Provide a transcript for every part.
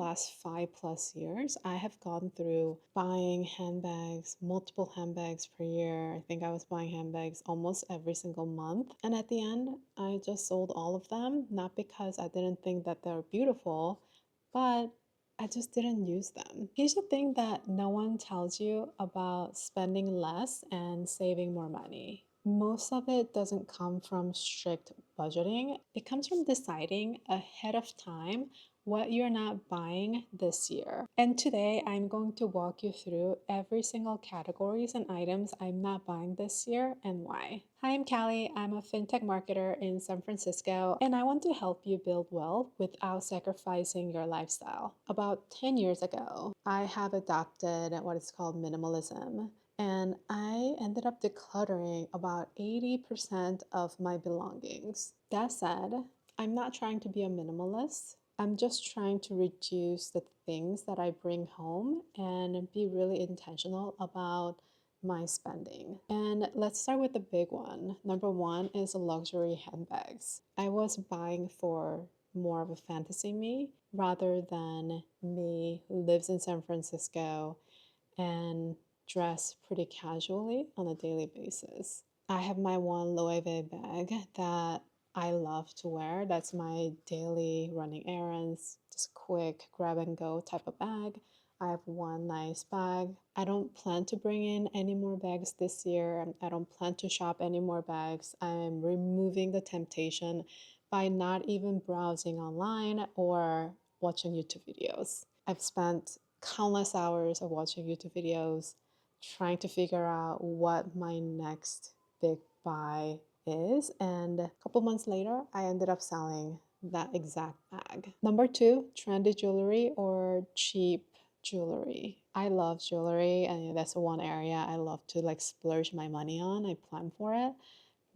last 5+ years, I have gone through buying handbags, multiple handbags per year. I think I was buying handbags almost every single month. And at the end, I just sold all of them, not because I didn't think that they're beautiful, but I just didn't use them. Here's the thing that no one tells you about spending less and saving more money. Most of it doesn't come from strict budgeting. It comes from deciding ahead of time what you're not buying this year. And today I'm going to walk you through every single categories and items I'm not buying this year and why. Hi, I'm Callie. I'm a fintech marketer in San Francisco, and I want to help you build wealth without sacrificing your lifestyle. About 10 years ago, I have adopted what is called minimalism. And I ended up decluttering about 80% of my belongings. That said, I'm not trying to be a minimalist. I'm just trying to reduce the things that I bring home and be really intentional about my spending. And let's start with the big one. Number one is luxury handbags. I was buying for more of a fantasy me rather than me who lives in San Francisco and dress pretty casually on a daily basis. I have my one Loewe bag that I love to wear. That's my daily running errands, just quick grab and go type of bag. I have one nice bag. I don't plan to bring in any more bags this year. I don't plan to shop any more bags. I'm removing the temptation by not even browsing online or watching YouTube videos. I've spent countless hours of watching YouTube videos, trying to figure out what my next big buy is. And a couple months later, I ended up selling that exact bag. Number two, trendy jewelry or cheap jewelry. I love jewelry, and that's one area I love to like splurge my money on. I plan for it,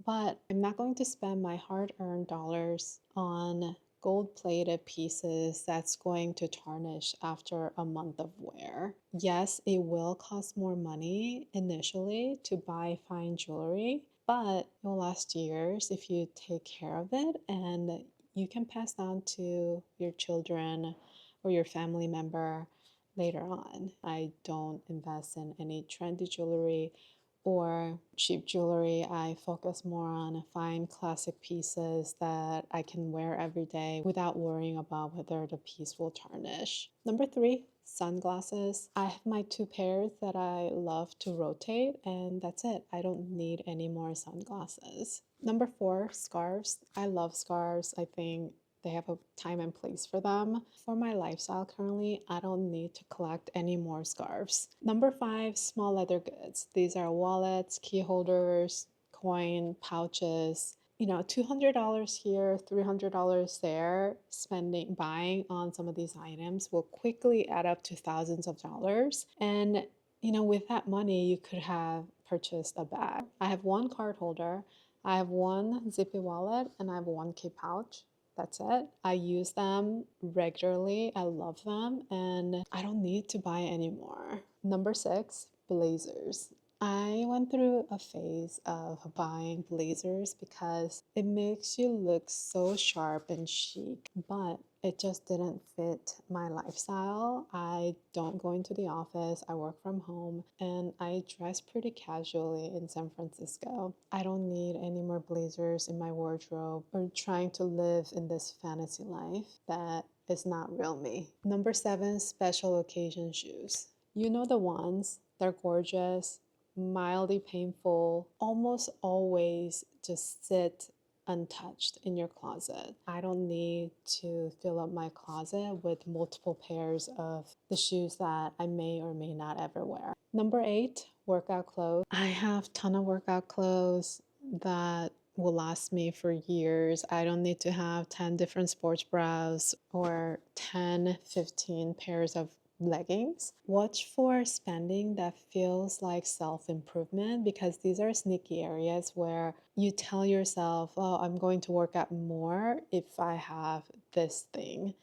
but I'm not going to spend my hard-earned dollars on gold-plated pieces that's going to tarnish after a month of wear. Yes, it will cost more money initially to buy fine jewelry, but it will last years if you take care of it, and you can pass down to your children or your family member later on. I don't invest in any trendy jewelry or cheap jewelry. I focus more on fine classic pieces that I can wear every day without worrying about whether the piece will tarnish. Number three, sunglasses. I have my two pairs that I love to rotate, and that's it. I don't need any more sunglasses. Number four, scarves. I love scarves. I think they have a time and place for them. For my lifestyle currently, I don't need to collect any more scarves. Number five, small leather goods. These are wallets, key holders, coin pouches. You know, $200 here, $300 there, buying on some of these items will quickly add up to thousands of dollars. And, with that money, you could have purchased a bag. I have one card holder, I have one zippy wallet, and I have one key pouch. That's it. I use them regularly. I love them, and I don't need to buy anymore. Number six, blazers. I went through a phase of buying blazers because it makes you look so sharp and chic, but it just didn't fit my lifestyle. I don't go into the office, I work from home, and I dress pretty casually in San Francisco. I don't need any more blazers in my wardrobe or trying to live in this fantasy life that is not real me. Number seven, special occasion shoes. You know the ones, they're gorgeous, mildly painful, almost always just sit untouched in your closet. I don't need to fill up my closet with multiple pairs of the shoes that I may or may not ever wear. Number eight, workout clothes. I have a ton of workout clothes that will last me for years. I don't need to have 10 different sports bras or 10, 15 pairs of leggings. Watch for spending that feels like self-improvement, because these are sneaky areas where you tell yourself, oh, I'm going to work out more if I have this thing.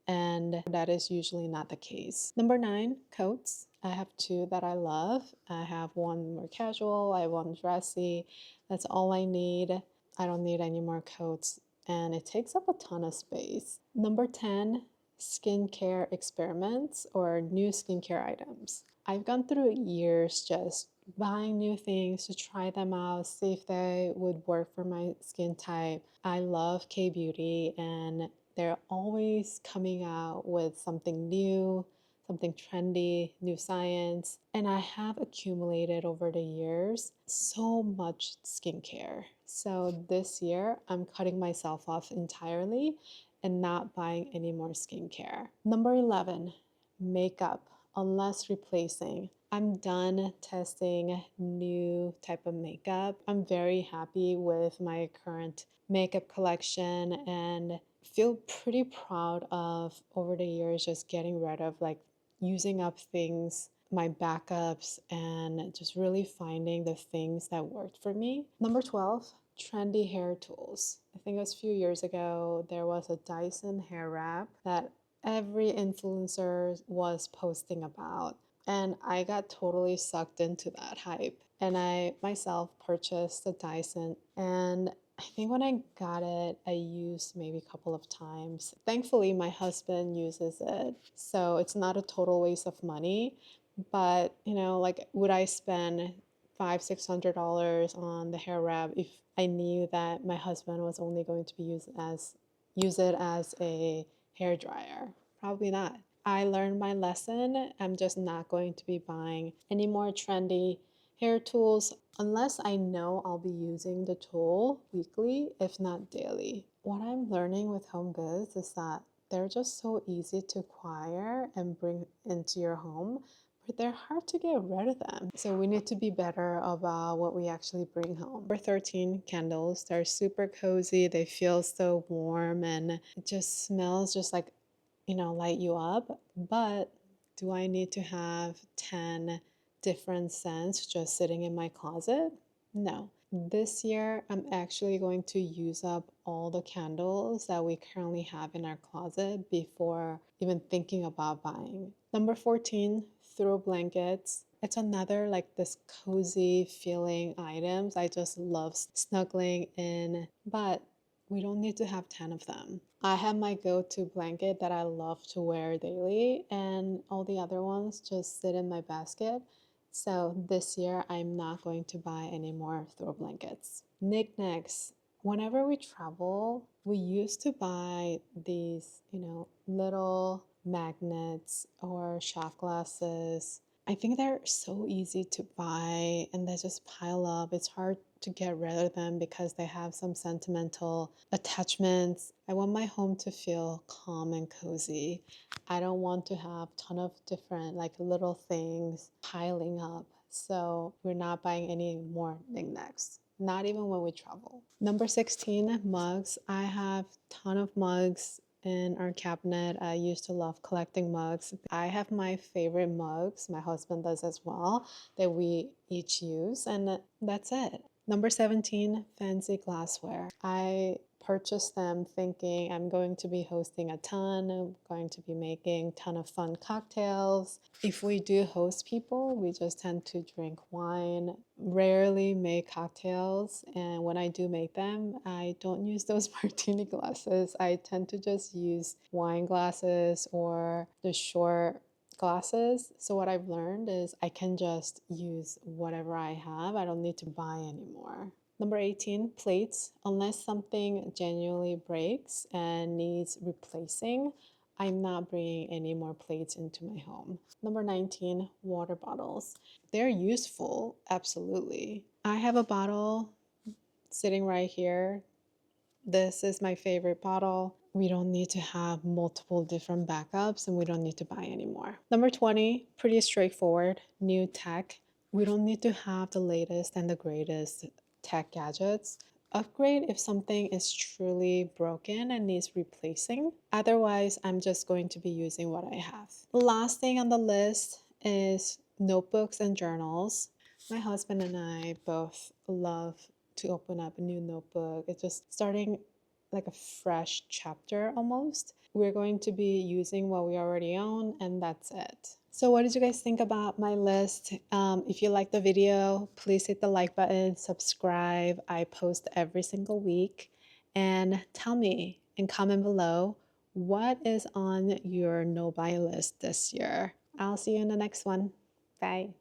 And that is usually not the case. Number nine, coats. I have two that I love. I have one more casual, I have one dressy. That's all I need. I don't need any more coats, and it takes up a ton of space. Number 10, skincare experiments or new skincare items. I've gone through years just buying new things to try them out, see if they would work for my skin type. I love K beauty, and they're always coming out with something new, something trendy, new science. And I have accumulated over the years so much skincare. So this year, I'm cutting myself off entirely and not buying any more skincare. Number 11, makeup, unless replacing. I'm done testing new type of makeup. I'm very happy with my current makeup collection and feel pretty proud of over the years just getting rid of like using up things, my backups, and just really finding the things that worked for me. Number 12, trendy hair tools. I think it was a few years ago, there was a Dyson hair wrap that every influencer was posting about. And I got totally sucked into that hype. And I myself purchased the Dyson, and I think when I got it, I used maybe a couple of times. Thankfully, my husband uses it, so it's not a total waste of money. But like, would I spend $500-$600 on the hair wrap if I knew that my husband was only going to be use it as a hair dryer? Probably not. I learned my lesson. I'm just not going to be buying any more trendy hair tools unless I know I'll be using the tool weekly, if not daily. What I'm learning with home goods is that they're just so easy to acquire and bring into your home, but they're hard to get rid of them. So we need to be better about what we actually bring home. Number 13, candles. They're super cozy. They feel so warm, and it just smells just like, light you up. But do I need to have 10 different scents just sitting in my closet? No. This year, I'm actually going to use up all the candles that we currently have in our closet before even thinking about buying. Number 14, throw blankets. It's another like this cozy feeling items. I just love snuggling in, but we don't need to have 10 of them. I have my go-to blanket that I love to wear daily, and all the other ones just sit in my basket. So this year, I'm not going to buy any more throw blankets. Knick-knacks. Whenever we travel, we used to buy these, little magnets or shot glasses. I think they're so easy to buy and they just pile up. It's hard to get rid of them because they have some sentimental attachments. I want my home to feel calm and cozy. I don't want to have a ton of different like little things piling up. So we're not buying any more knickknacks, not even when we travel. Number 16, mugs. I have a ton of mugs in our cabinet. I used to love collecting mugs. I have my favorite mugs, my husband does as well, that we each use, and that's it. Number 17, fancy glassware. I purchased them thinking I'm going to be hosting a ton, I'm going to be making a ton of fun cocktails. If we do host people, we just tend to drink wine, rarely make cocktails, and when I do make them, I don't use those martini glasses. I tend to just use wine glasses or the short glasses. So what I've learned is I can just use whatever I have. I don't need to buy anymore. Number 18, plates. Unless something genuinely breaks and needs replacing, I'm not bringing any more plates into my home. Number 19, water bottles. They're useful, absolutely. I have a bottle sitting right here. This is my favorite bottle. We don't need to have multiple different backups and we don't need to buy anymore. Number 20, pretty straightforward, new tech. We don't need to have the latest and the greatest tech gadgets. Upgrade if something is truly broken and needs replacing. Otherwise, I'm just going to be using what I have. The last thing on the list is notebooks and journals. My husband and I both love to open up a new notebook. It's just starting like a fresh chapter almost. We're going to be using what we already own, and that's it. So what did you guys think about my list? If you liked the video, please hit the like button, subscribe. I post every single week. And tell me and comment below, What is on your no buy list this year? I'll see you in the next one. Bye.